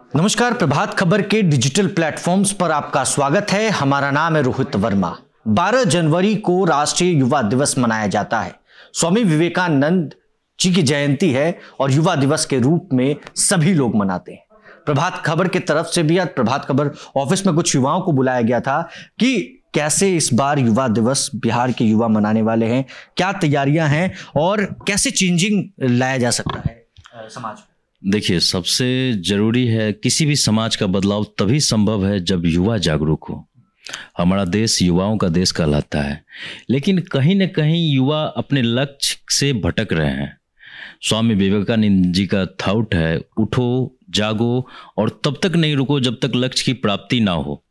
नमस्कार, प्रभात खबर के digital platforms पर आपका स्वागत है। हमारा नाम है रोहित वर्मा। 12 जनवरी को राष्ट्रीय युवा दिवस मनाया जाता है। स्वामी विवेकानंद जी की जयंती है और युवा दिवस के रूप में सभी लोग मनाते हैं। प्रभात खबर की तरफ से भी आज प्रभात खबर ऑफिस में कुछ युवाओं को बुलाया गया था कि कैसे इस बार युवा दिवस बिहार के युवा मनाने वाले हैं, क्या तैयारियां हैं और कैसे चेंजिंग लाया जा सकता है समाज में। देखिए, सबसे जरूरी है किसी भी समाज का बदलाव तभी संभव है जब युवा जागरूक हो। हमारा देश युवाओं का देश कहलाता है, लेकिन कहीं न कहीं युवा अपने लक्ष्य से भटक रहे हैं। स्वामी विवेकानंद जी का थॉट है, उठो, जागो और तब तक नहीं रुको जब तक लक्ष्य की प्राप्ति ना हो।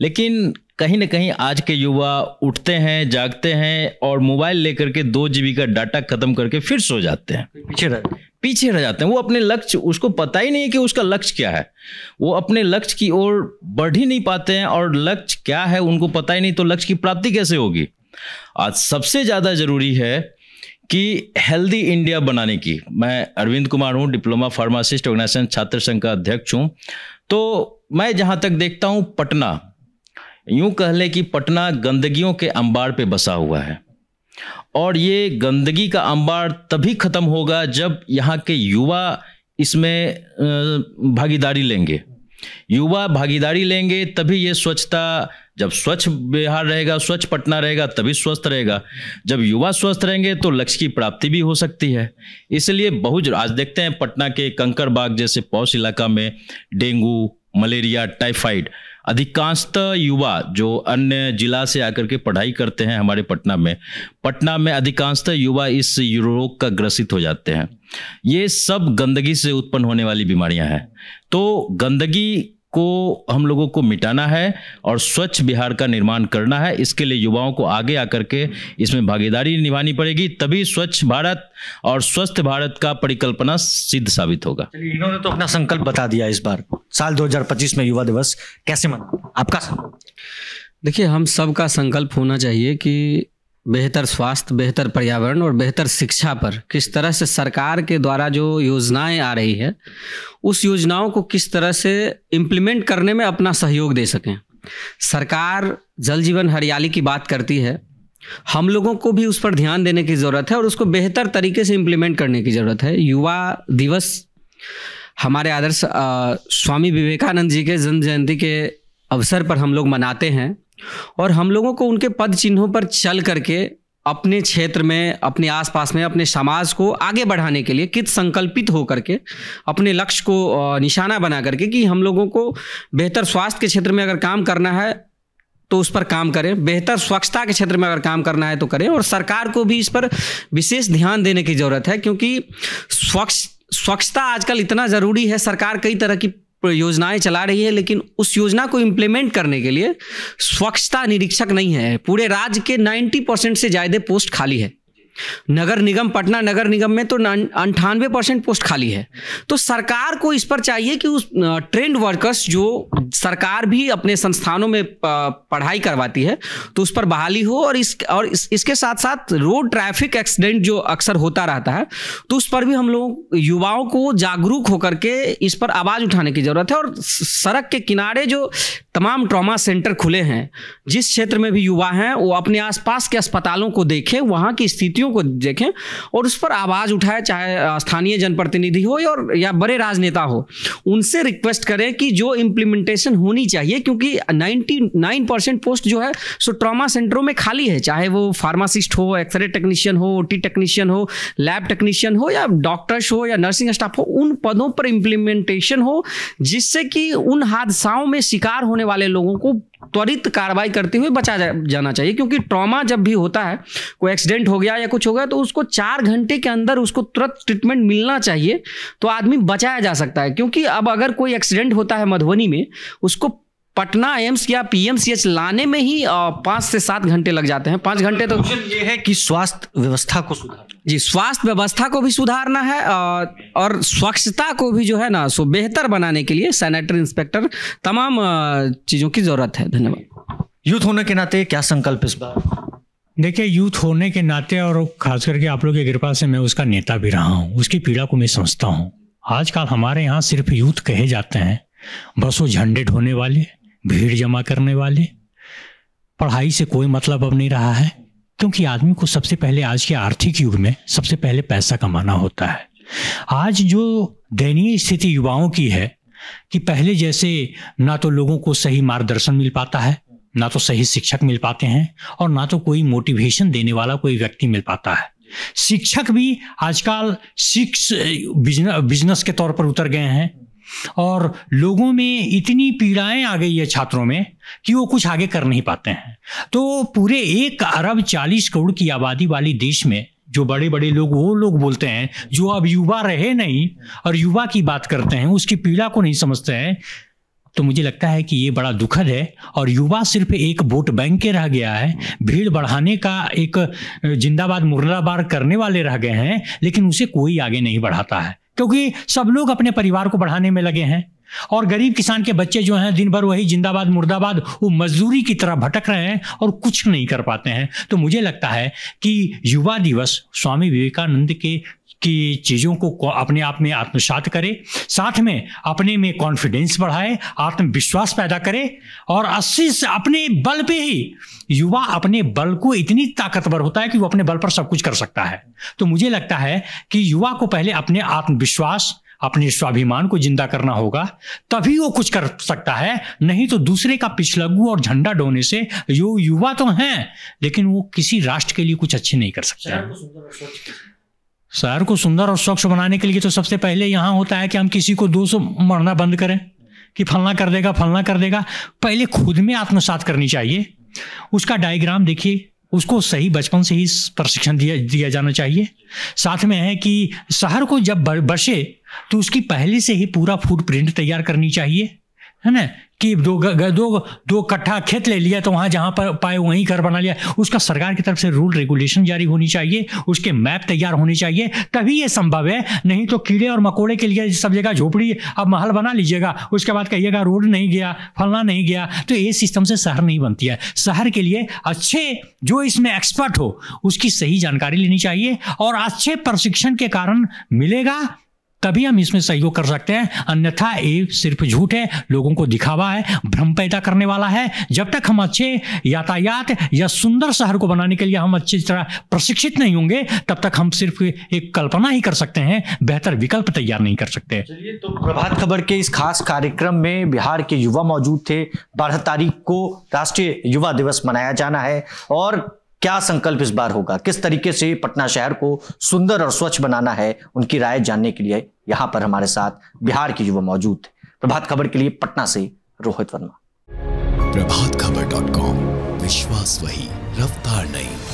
लेकिन कहीं न कहीं आज के युवा उठते हैं, जागते हैं और मोबाइल लेकर के 2 GB का डाटा खत्म करके फिर सो जाते हैं, पीछे रह जाते हैं। वो अपने लक्ष्य, उसको पता ही नहीं कि उसका लक्ष्य क्या है। वो अपने लक्ष्य की ओर बढ़ ही नहीं पाते हैं और लक्ष्य क्या है उनको पता ही नहीं, तो लक्ष्य की प्राप्ति कैसे होगी। आज सबसे ज़्यादा जरूरी है कि हेल्दी इंडिया बनाने की। मैं अरविंद कुमार हूँ, डिप्लोमा फार्मासिस्ट, ऑर्गेनाइजेशन छात्र संघ का अध्यक्ष हूँ। तो मैं जहाँ तक देखता हूँ, पटना, यूँ कह लें कि पटना गंदगियों के अंबार पे बसा हुआ है और ये गंदगी का अंबार तभी खत्म होगा जब यहाँ के युवा इसमें भागीदारी लेंगे। युवा भागीदारी लेंगे तभी ये स्वच्छता, जब स्वच्छ बिहार रहेगा, स्वच्छ पटना रहेगा, तभी स्वस्थ रहेगा। जब युवा स्वस्थ रहेंगे तो लक्ष्य की प्राप्ति भी हो सकती है। इसलिए आज देखते हैं पटना के कंकड़बाग जैसे पॉश इलाका में डेंगू, मलेरिया, टाइफाइड, अधिकांशतः युवा जो अन्य जिला से आकर के पढ़ाई करते हैं हमारे पटना में अधिकांशतः युवा इस रोग का ग्रसित हो जाते हैं। ये सब गंदगी से उत्पन्न होने वाली बीमारियां हैं। तो गंदगी को हम लोगों को मिटाना है और स्वच्छ बिहार का निर्माण करना है। इसके लिए युवाओं को आगे आकर के इसमें भागीदारी निभानी पड़ेगी, तभी स्वच्छ भारत और स्वस्थ भारत का परिकल्पना सिद्ध साबित होगा। इन्होंने तो अपना संकल्प बता दिया। इस बार साल 2025 में युवा दिवस कैसे मनाना, आपका संकल्प? देखिए, हम सबका संकल्प होना चाहिए कि बेहतर स्वास्थ्य, बेहतर पर्यावरण और बेहतर शिक्षा पर किस तरह से सरकार के द्वारा जो योजनाएं आ रही है, उस योजनाओं को किस तरह से इम्प्लीमेंट करने में अपना सहयोग दे सकें। सरकार जल जीवन हरियाली की बात करती है, हम लोगों को भी उस पर ध्यान देने की ज़रूरत है और उसको बेहतर तरीके से इम्प्लीमेंट करने की ज़रूरत है। युवा दिवस हमारे आदर्श स्वामी विवेकानंद जी के जन्म जयंती के अवसर पर हम लोग मनाते हैं और हम लोगों को उनके पद चिन्हों पर चल करके अपने क्षेत्र में, अपने आसपास में, अपने समाज को आगे बढ़ाने के लिए कित संकल्पित हो करके अपने लक्ष्य को निशाना बना करके कि हम लोगों को बेहतर स्वास्थ्य के क्षेत्र में अगर काम करना है तो उस पर काम करें, बेहतर स्वच्छता के क्षेत्र में अगर काम करना है तो करें। और सरकार को भी इस पर विशेष ध्यान देने की ज़रूरत है, क्योंकि स्वच्छता आजकल इतना ज़रूरी है। सरकार कई तरह की योजनाएं चला रही है, लेकिन उस योजना को इम्प्लीमेंट करने के लिए स्वच्छता निरीक्षक नहीं है। पूरे राज्य के 90% से ज़्यादा पोस्ट खाली है। नगर निगम, पटना नगर निगम में तो 98% पोस्ट खाली है। तो सरकार को इस पर चाहिए कि उस ट्रेंड वर्कर्स, जो सरकार भी अपने संस्थानों में पढ़ाई करवाती है, तो उस पर बहाली हो और इसके साथ साथ रोड ट्रैफिक एक्सीडेंट जो अक्सर होता रहता है, तो उस पर भी हम लोग युवाओं को जागरूक होकर के इस पर आवाज़ उठाने की ज़रूरत है। और सड़क के किनारे जो तमाम ट्रॉमा सेंटर खुले हैं, जिस क्षेत्र में भी युवा हैं, वो अपने आसपास के अस्पतालों को देखें, वहाँ की स्थितियों को देखें और उस पर आवाज़ उठाए, चाहे स्थानीय जनप्रतिनिधि हो या बड़े राजनेता हो। उनसे रिक्वेस्ट करें कि जो इम्प्लीमेंटेशन होनी चाहिए, क्योंकि 99% पोस्ट जो है सो ट्रॉमा सेंटरों में खाली है, चाहे वो फार्मासिस्ट हो, एक्सरे टेक्नीशियन हो, OT टेक्नीशियन हो, लैब टेक्नीशियन हो या डॉक्टर्स हो या नर्सिंग स्टाफ हो। उन पदों पर इम्प्लीमेंटेशन हो जिससे कि उन हादसाओं में शिकार होने वाले लोगों को त्वरित कार्रवाई करते हुए बचा जाना चाहिए। क्योंकि ट्रॉमा जब भी होता है, कोई एक्सीडेंट हो गया या कुछ हो गया, तो उसको 4 घंटे के अंदर उसको तुरंत ट्रीटमेंट मिलना चाहिए, तो आदमी बचाया जा सकता है। क्योंकि अब अगर कोई एक्सीडेंट होता है मधुबनी में, उसको पटना एम्स या PMCH लाने में ही 5 से 7 घंटे लग जाते हैं। 5 घंटे तो ये है कि स्वास्थ्य व्यवस्था को सुधारना, जी, स्वास्थ्य व्यवस्था को भी सुधारना है और स्वच्छता को भी जो है ना सो बेहतर बनाने के लिए सैनिटरी इंस्पेक्टर, तमाम चीज़ों की ज़रूरत है। धन्यवाद। यूथ होने के नाते क्या संकल्प इस बार? देखिए, यूथ होने के नाते और खास करके आप लोगों की कृपा से मैं उसका नेता भी रहा हूँ, उसकी पीड़ा को मैं समझता हूँ। आजकल हमारे यहाँ सिर्फ यूथ कहे जाते हैं, बस वो झंडे ढोने वाले, भीड़ जमा करने वाले। पढ़ाई से कोई मतलब अब नहीं रहा है, क्योंकि आदमी को सबसे पहले आज के आर्थिक युग में सबसे पहले पैसा कमाना होता है। आज जो दयनीय स्थिति युवाओं की है कि पहले जैसे ना तो लोगों को सही मार्गदर्शन मिल पाता है, ना तो सही शिक्षक मिल पाते हैं, और ना तो कोई मोटिवेशन देने वाला कोई व्यक्ति मिल पाता है। शिक्षक भी आजकल बिजनेस के तौर पर उतर गए हैं, और लोगों में इतनी पीड़ाएं आ गई है छात्रों में कि वो कुछ आगे कर नहीं पाते हैं। तो पूरे 1 अरब 40 करोड़ की आबादी वाली देश में जो बड़े बड़े लोग, वो लोग बोलते हैं जो अब युवा रहे नहीं और युवा की बात करते हैं, उसकी पीड़ा को नहीं समझते हैं। तो मुझे लगता है कि ये बड़ा दुखद है, और युवा सिर्फ एक वोट बैंक के रह गया है, भीड़ बढ़ाने का एक जिंदाबाद मुर्दाबाद करने वाले रह गए हैं, लेकिन उसे कोई आगे नहीं बढ़ाता है, क्योंकि सब लोग अपने परिवार को बढ़ाने में लगे हैं। और गरीब किसान के बच्चे जो हैं दिन भर वही जिंदाबाद मुर्दाबाद, वो मजदूरी की तरह भटक रहे हैं और कुछ नहीं कर पाते हैं। तो मुझे लगता है कि युवा दिवस स्वामी विवेकानंद की चीज़ों को अपने आप में आत्मसात करे, साथ में अपने में कॉन्फिडेंस बढ़ाए, आत्मविश्वास पैदा करे, और 80 से अपने बल पे ही युवा अपने बल को इतनी ताकतवर होता है कि वो अपने बल पर सब कुछ कर सकता है। तो मुझे लगता है कि युवा को पहले अपने आत्मविश्वास, अपने स्वाभिमान को जिंदा करना होगा, तभी वो कुछ कर सकता है। नहीं तो दूसरे का पिछलग्गू और झंडा ढोने से यो युवा तो हैं, लेकिन वो किसी राष्ट्र के लिए कुछ अच्छे नहीं कर सकते। शहर को सुंदर और स्वच्छ बनाने के लिए तो सबसे पहले यहाँ होता है कि हम किसी को 200 मरना बंद करें कि फलना कर देगा, फलना कर देगा। पहले खुद में आत्मसात करनी चाहिए। उसका डायग्राम देखिए, उसको सही बचपन से ही प्रशिक्षण दिया जाना चाहिए। साथ में है कि शहर को जब बसे तो उसकी पहले से ही पूरा फुटप्रिंट तैयार करनी चाहिए, है ना, कि दो कट्ठा खेत ले लिया तो वहाँ जहाँ पर पाए वहीं घर बना लिया। उसका सरकार की तरफ से रूल रेगुलेशन जारी होनी चाहिए, उसके मैप तैयार होने चाहिए, तभी ये संभव है। नहीं तो कीड़े और मकोड़े के लिए सब जगह झोपड़ी, अब महल बना लीजिएगा, उसके बाद कहिएगा रोड नहीं गया, फलना नहीं गया, तो ये सिस्टम से शहर नहीं बनती है। शहर के लिए अच्छे जो इसमें एक्सपर्ट हो उसकी सही जानकारी लेनी चाहिए, और अच्छे प्रशिक्षण के कारण मिलेगा तभी हम इसमें सहयोग कर सकते हैं। अन्यथा ये सिर्फ झूठ है, लोगों को दिखावा है, भ्रम पैदा करने वाला है। जब तक हम अच्छे यातायात या सुंदर शहर को बनाने के लिए हम अच्छी तरह प्रशिक्षित नहीं होंगे, तब तक हम सिर्फ एक कल्पना ही कर सकते हैं, बेहतर विकल्प तैयार नहीं कर सकते। चलिए, तो प्रभात खबर के इस खास कार्यक्रम में बिहार के युवा मौजूद थे। 12 तारीख को राष्ट्रीय युवा दिवस मनाया जाना है, और क्या संकल्प इस बार होगा, किस तरीके से पटना शहर को सुंदर और स्वच्छ बनाना है, उनकी राय जानने के लिए यहां पर हमारे साथ बिहार के युवा मौजूद थे। प्रभात खबर के लिए पटना से रोहित वर्मा। प्रभातखबर.com, विश्वास वही, रफ्तार नहीं।